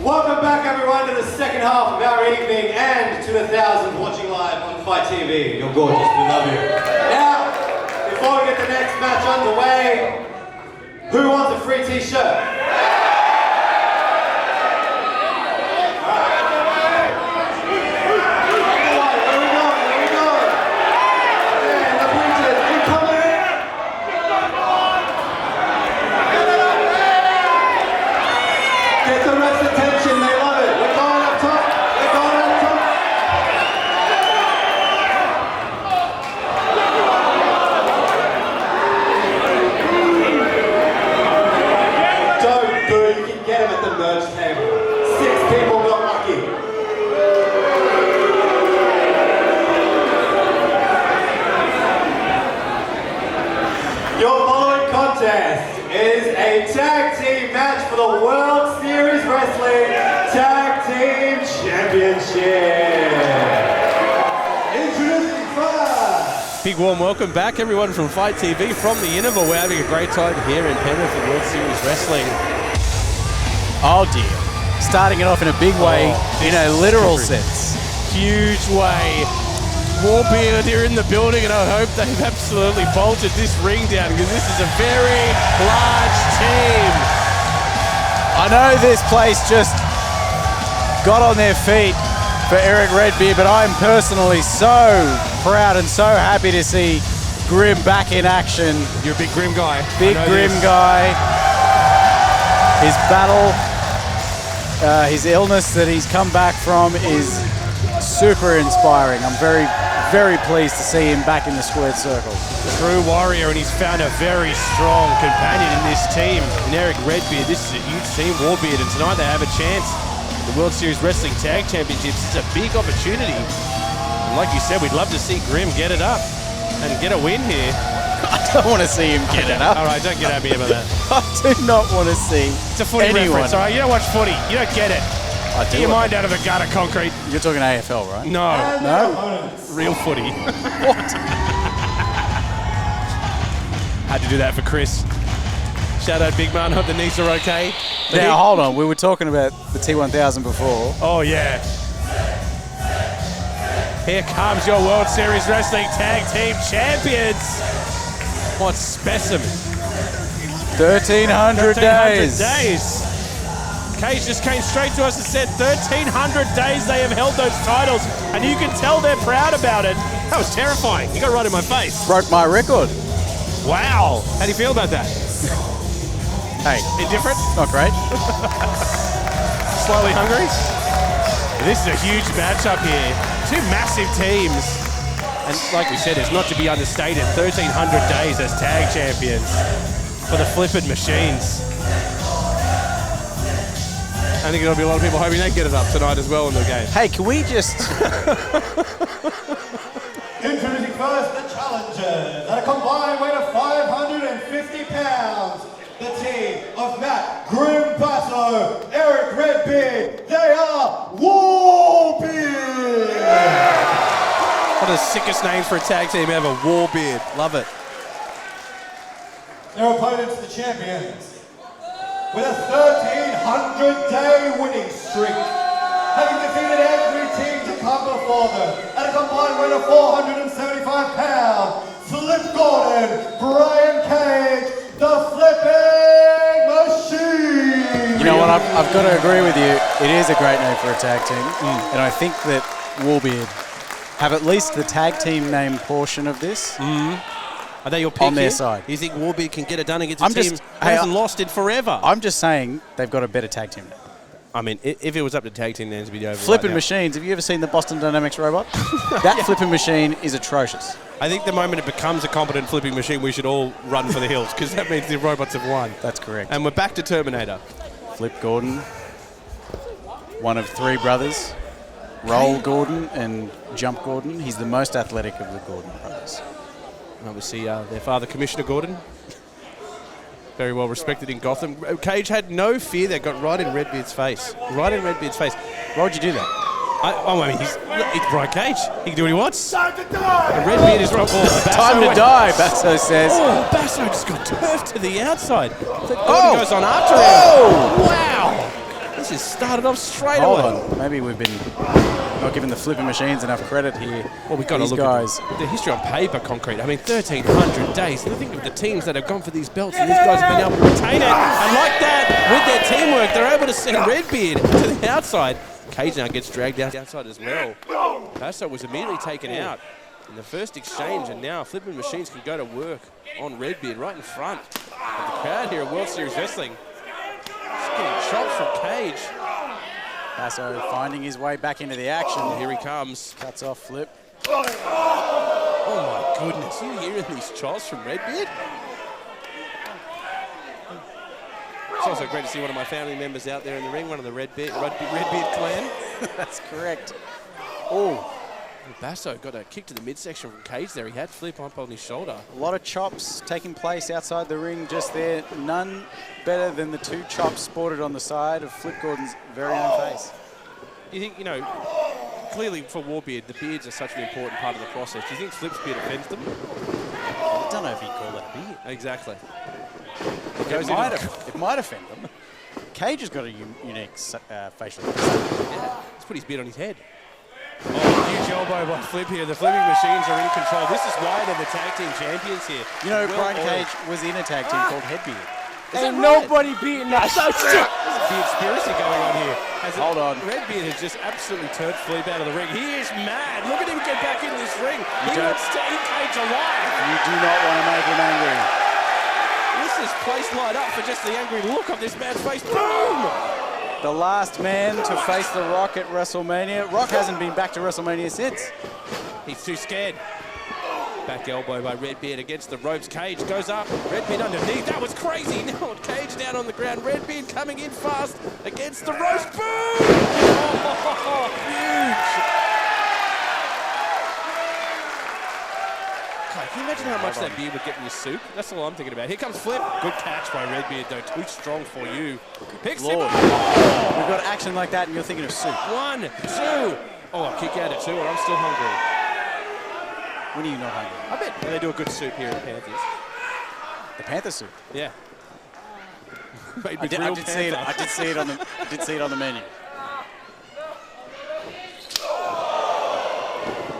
Welcome back, everyone, to the second half of our evening and to the thousands watching live on Fight TV. You're gorgeous, we love you. Now, before we get the next match underway, who wants a free t-shirt? Is a tag team match for the World Series Wrestling Tag Team Championship. Introducing first. Big warm welcome back, everyone, from Fight TV from the Interval. We're having a great time here in Penrith for World Series Wrestling. Oh dear. Starting it off in a big way, in a literal sense. Huge way. Warbeard here in the building, and I hope they've absolutely bolted this ring down because this is a very large team. I know this place just got on their feet for Erick Redbeard, but I'm personally so proud and so happy to see Grim back in action. You're a big Grim guy. Big Grim guy. His battle, his illness that he's come back from is super inspiring. I'm very pleased to see him back in the squared circle. True warrior, and he's found a very strong companion in this team. And Erick Redbeard, this is a huge team, Warbeard, and tonight they have a chance at the World Series Wrestling Tag Championships. It's a big opportunity. And like you said, we'd love to see Grim get it up and get a win here. I don't want to see him get it up. All right, don't get at me about that. I do not want to see It's a footy anyone. reference, all right? You don't watch footy. You don't get it. I do. Get your mind out of a gutter concrete. You're talking AFL, right? No. No? Real footy. What? Had to do that for Chris. Shout out Big Man, hope the knees are okay. Now, hold on. We were talking about the T1000 before. Oh, yeah. Here comes your World Series Wrestling Tag Team Champions. What specimen. 1,300 days. Cage just came straight to us and said 1,300 days they have held those titles, and you can tell they're proud about it. That was terrifying. You got right in my face. Broke my record. Wow. How do you feel about that? Hey. Indifferent? Not great. Slightly hungry? This is a huge matchup here. Two massive teams. And like we said, it's not to be understated. 1,300 days as tag champions for the Flippin machines. I think there'll be a lot of people hoping they get it up tonight as well in the game. Hey, can we just... Introducing first the challengers at a combined weight of 550 pounds. The team of Matt Grim Basso, Erick Redbeard, they are Warbeard! One of the sickest names for a tag team ever, Warbeard. Love it. Their opponents, the champions, with a 1,300-day winning streak, having defeated every team to come before them at a combined weight of 475 pounds. Flip Gordon, Brian Cage, the Flipping Machine. You know what, I've got to agree with you. It is a great name for a tag team. And I think that Warbeard have at least the tag team name portion of this. Are they your pick on their here? side? You think Warbeard can get it done against a team that hey, hasn't lost in forever? I'm just saying they've got a better tag team name. I mean, if it was up to tag team names, it'd be over. Flippin' Machines. Have you ever seen the Boston Dynamics robot? That Flippin' Machine is atrocious. I think the moment it becomes a competent flipping machine, we should all run for the hills because that means the robots have won. That's correct. And we're back to Terminator. Flip Gordon, one of three brothers. Roll Gordon and Jump Gordon. He's the most athletic of the Gordon brothers. And obviously, their father, Commissioner Gordon, very well respected in Gotham. Cage had no fear that got right in Redbeard's face. Right in Redbeard's face. Why would you do that? I mean, he's Brian Cage. He can do what he wants. Time to die! And Redbeard is right. Time to die, Basso says. Oh, Basso just got turfed to the outside. Gordon goes on after him. Oh! Wow! This has started off straight Hold away. on. Maybe we've been not giving the Flippin machines enough credit here. Well, we've got to These look guys. at the history on paper, Concrete. I mean, 1,300 days. Think of the teams that have gone for these belts, and these guys have been able to retain it. And like that, with their teamwork, they're able to send Redbeard to the outside. Cage now gets dragged outside as well. Basso was immediately taken out in the first exchange, and now Flippin machines can go to work on Redbeard right in front of the crowd here at World Series Wrestling. Just getting chops from Cage. Basso finding his way back into the action. Here he comes. Cuts off Flip. Oh my goodness, you hearing these chops from Redbeard? It's also great to see one of my family members out there in the ring, one of the Redbeard clan. That's correct. Oh, Basso got a kick to the midsection from Cage there. He had Flip up on his shoulder. a lot of chops taking place outside the ring just there. None better than the 2 chops sported on the side of Flip Gordon's very own face. You think, you know, clearly for Warbeard, the beards are such an important part of the process. Do you think Flip's beard offends them? I don't know if he'd call that a beard. Exactly. It might offend them. Cage has got a unique facial expression. Yeah, let's put his beard on his head. Oh, huge elbow by Flip here. The Flipping machines are in control. This is why they're the tag team champions here. You know, Well Brian oiled. Cage was in a tag team called Headbeard. Ain't nobody beating that. There's a beard conspiracy going on here. Hold on. Redbeard has just absolutely turned Flip out of the ring. He is mad. Look at him get back in this ring. He don't- wants to eat Cage alive. You do not want to make him angry. This is place light up for just the angry look on this man's face. Boom! The last man to face The Rock at WrestleMania. Rock hasn't been back to WrestleMania since. He's too scared. Back elbow by Redbeard against the ropes. Cage goes up. Redbeard underneath. That was crazy. Now Cage down on the ground. Redbeard coming in fast against the ropes. Boom! Oh, huge! God, can you imagine how much that beard would get in your soup? That's all I'm thinking about. Here comes Flip. Good catch by Redbeard, though. Too strong for you. Picks him Lord. up. We've got action like that and you're thinking of soup. 1, 2. Oh, I'll kick out at 2 and I'm still hungry. When are you not hungry? I bet they do a good soup here at Panthers. The Panther soup. Yeah. Made I with did real see it. panther. I did see it on the menu.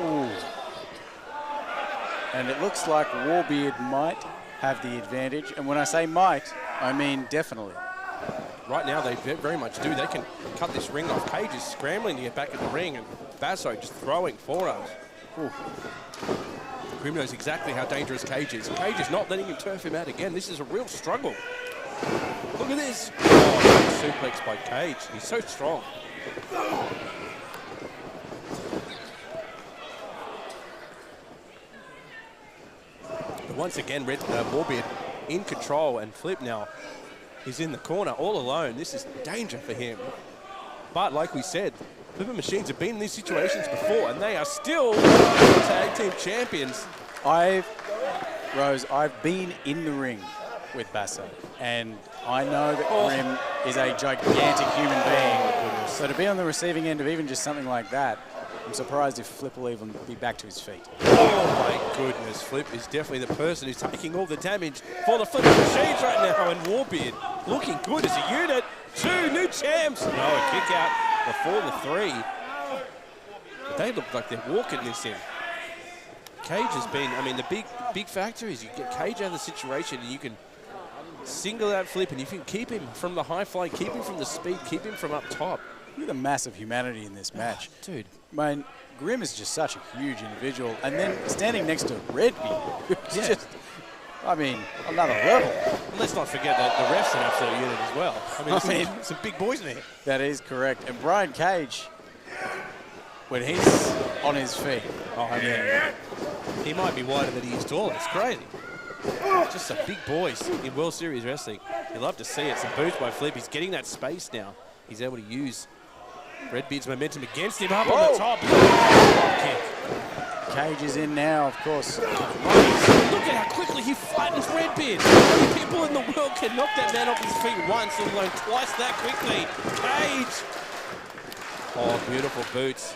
Ooh. And it looks like Warbeard might have the advantage. And when I say might, I mean definitely. Right now, they very much do. They can cut this ring off. Cage is scrambling to get back in the ring, and Basso just throwing forearms. Ooh. Grim knows exactly how dangerous Cage is. Cage is not letting him turf him out again. This is a real struggle. Look at this. Oh, suplex by Cage. He's so strong. But once again, Warbeard in control, and Flip now is in the corner all alone. This is danger for him. But like we said, Flippin machines have been in these situations before, and they are still tag team champions. Rose, I've been in the ring with Basso, and I know that Grim is a gigantic human being. So to be on the receiving end of even just something like that, I'm surprised if Flip will even be back to his feet. Oh my goodness, Flip is definitely the person who's taking all the damage for the Flippin machines right now, and Warbeard looking good as a unit. 2 new champs. No, a kick out before the 3. But they look like they're walking this in. Cage has been, I mean, the big factor is you get Cage out of the situation and you can single out Flip, and you can keep him from the high fly, keep him from the speed, keep him from up top. Look at the massive humanity in this match. Dude. Man, Grim is just such a huge individual. And then standing next to Redbeard, who's just, I mean, another level. And let's not forget that the ref's an absolute unit as well. I mean, some big boys in there. That is correct. And Brian Cage, when he's on his feet, I mean, he might be wider than he is tall. It's crazy. Just some big boys in World Series Wrestling. You love to see it. Some boost by Flip. He's getting that space now. He's able to use Redbeard's momentum against him up on the top. Kick. Cage is in now, of course. Look at how quickly he flattens Redbeard. How many people in the world can knock that man off his feet once, let alone twice that quickly? Cage. Oh, beautiful boots.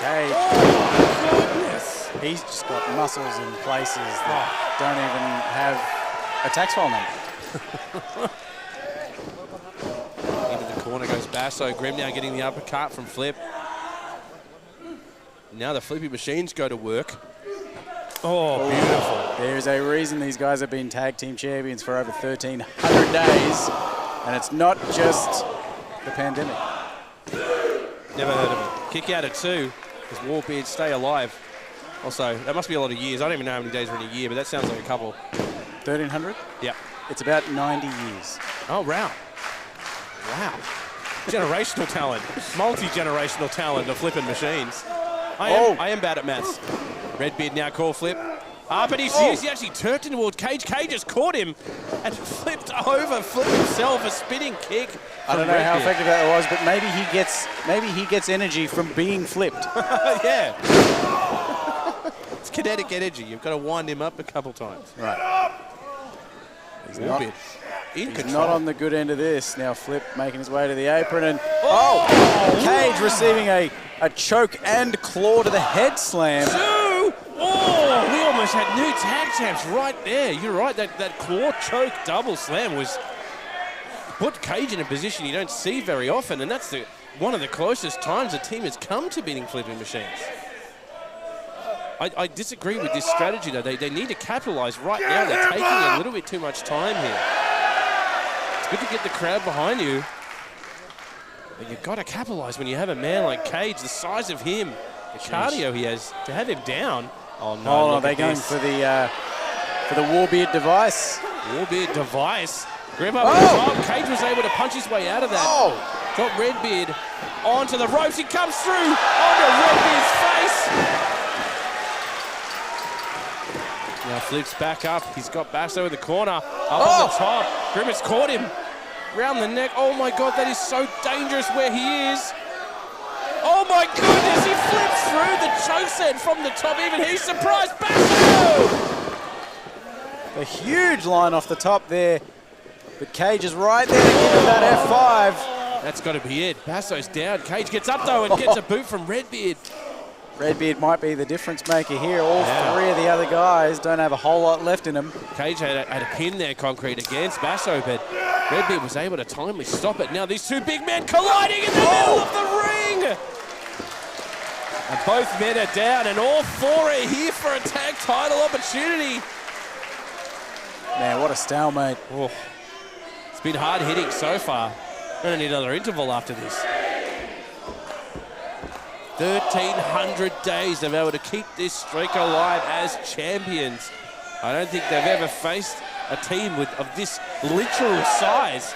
Cage. Oh, goodness. He's just got muscles in places that don't even have a tax file number. Into the corner goes Basso. Grim now getting the uppercut from Flip. Now the Flippy machines go to work. Oh, beautiful. There's a reason these guys have been tag team champions for over 1,300 days, and it's not just the pandemic. Never heard of it. Kick out at 2. Does Warbeard stay alive? Also, that must be a lot of years. I don't even know how many days are in a year, but that sounds like a couple. 1,300? Yeah. It's about 90 years. Oh, wow. Wow. Generational talent. Multi-generational talent of Flippin' machines. I am bad at maths. Redbeard now call Flip. But he actually turned towards Cage. Cage has caught him and flipped over. Flip himself, a spinning kick. I don't know how effective that was, but maybe he gets energy from being flipped. Yeah. It's kinetic energy. You've got to wind him up a couple times. Right. He's not on the good end of this. Now Flip making his way to the apron and Cage receiving a choke and claw to the head slam. We almost had new tag champs right there. You're right, that claw choke double slam was put Cage in a position you don't see very often, and that's one of the closest times a team has come to beating Flipping machines. I disagree with this strategy though. They need to capitalize right now. They're taking a little bit too much time here. It's good to get the crowd behind you, but you've got to capitalize when you have a man like Cage, the size of him, the cardio he has, to have him down. Oh no! They're going for the Warbeard device. Warbeard device. Grip up at the top. Cage was able to punch his way out of that. Got Redbeard onto the ropes. He comes through onto Redbeard's face. Now flips back up. He's got Basso in the corner. Up on the top. Grim has caught him. Round the neck. Oh my God, that is so dangerous where he is. Oh my goodness, he flips through the choke set from the top. Even he's surprised. Basso! A huge line off the top there. But Cage is right there to give him that F5. That's got to be it. Basso's down. Cage gets up though and gets a boot from Redbeard. Redbeard might be the difference maker here. All three of the other guys don't have a whole lot left in them. Cage had a pin there, Concrete, against Basso, but Redbeard was able to timely stop it. Now these two big men colliding in the middle of the ring. And both men are down, and all four are here for a tag title opportunity. Man, what a stalemate. Oh. It's been hard hitting so far. We're going to need another interval after this. 1,300 days they've been able to keep this streak alive as champions. I don't think they've ever faced a team of this literal size.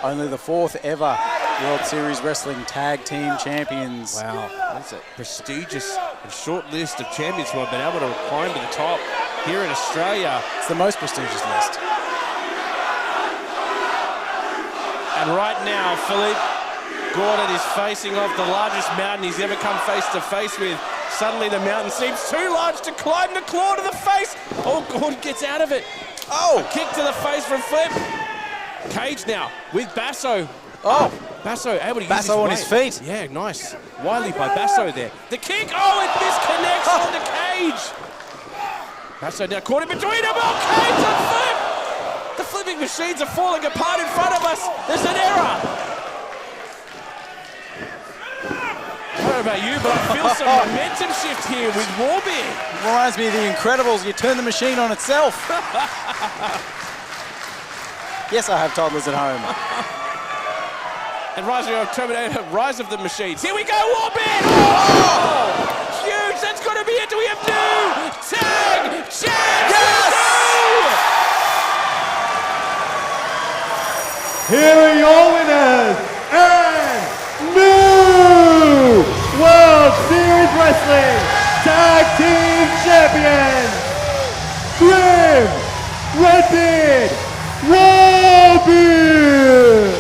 Only the 4th ever World Series Wrestling Tag Team Champions. Wow, that's a prestigious and short list of champions who have been able to climb to the top here in Australia. It's the most prestigious list. And right now, Philippe Gordon is facing off the largest mountain he's ever come face to face with. Suddenly the mountain seems too large to climb. The claw to the face. Oh, Gordon gets out of it. A kick to the face from Flip. Cage now with Basso. Basso able to use his on weight. his feet. Yeah, nice. Wily by Basso there. The kick. It disconnects onto Cage. Basso now caught in between them. Cage and Flip. The flipping machines are falling apart in front of us. There's an error. I don't know about you, but I feel some momentum shift here with Warbeard. Reminds me of The Incredibles. You turn the machine on itself. Yes, I have toddlers at home. And Rise of Terminator, Rise of the Machines. Here we go, Warbeard! Huge, that's got to be it. Do we have new tag champs? Yes! Here are your winners and new World Series Wrestling Tag Team Champions, Grim, Redbeard, Warbeard.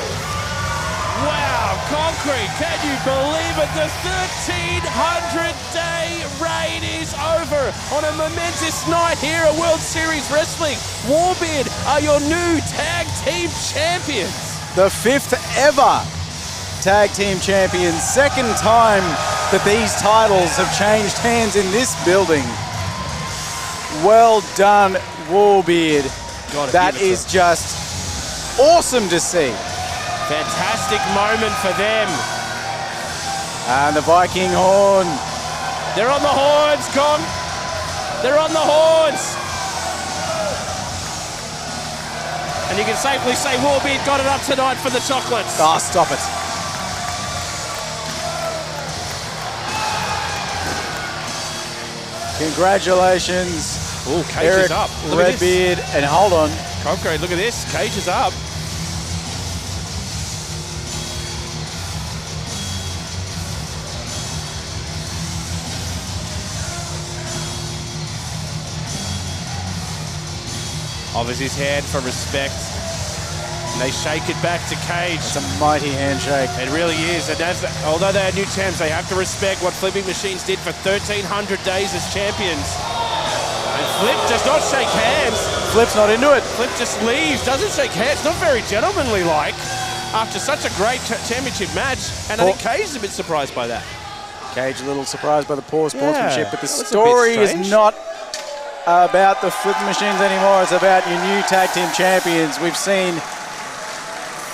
Wow, Concrete, can you believe it? The 1,300-day reign is over on a momentous night here at World Series Wrestling. Warbeard are your new tag team champions. The 5th ever Tag Team Champions. 2nd time that these titles have changed hands in this building. Well done, Warbeard. That is just awesome to see. Fantastic moment for them. And the Viking horn. They're on the horns, Con. They're on the horns. And you can safely say Warbeard got it up tonight for the chocolates. Oh, stop it. Congratulations, Oh, Cage Erick, is up. Look at this. Redbeard, and hold on. Concrete, look at this. Cage is up. Offers his hand for respect. And they shake it back to Cage. It's a mighty handshake. It really is. And although they are new champs, they have to respect what Flipping Machines did for 1,300 days as champions. And Flip does not shake hands. Flip's not into it. Flip just leaves, doesn't shake hands. Not very gentlemanly-like after such a great championship match. And I think Cage is a bit surprised by that. Cage a little surprised by the poor sportsmanship, but the that was a bit story is strange. not about the Flippin' Machines anymore. It's about your new tag team champions. We've seen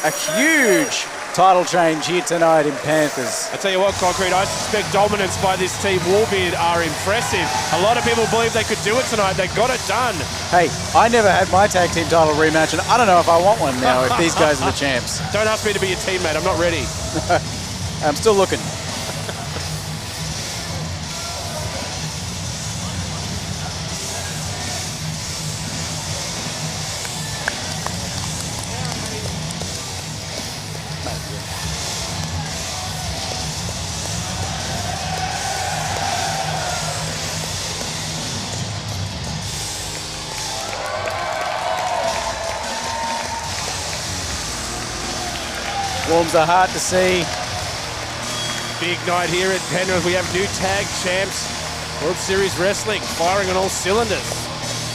a huge title change here tonight in Panthers. I tell you what, Concrete, I suspect dominance by this team. Warbeard are impressive. A lot of people believe they could do it tonight. They got it done. Hey, I never had my tag team title rematch, and I don't know if I want one now if these guys are the champs. Don't ask me to be your teammate. I'm not ready. I'm still looking. Warms the heart to see. Big night here at Penrith. We have new tag champs. World Series Wrestling firing on all cylinders.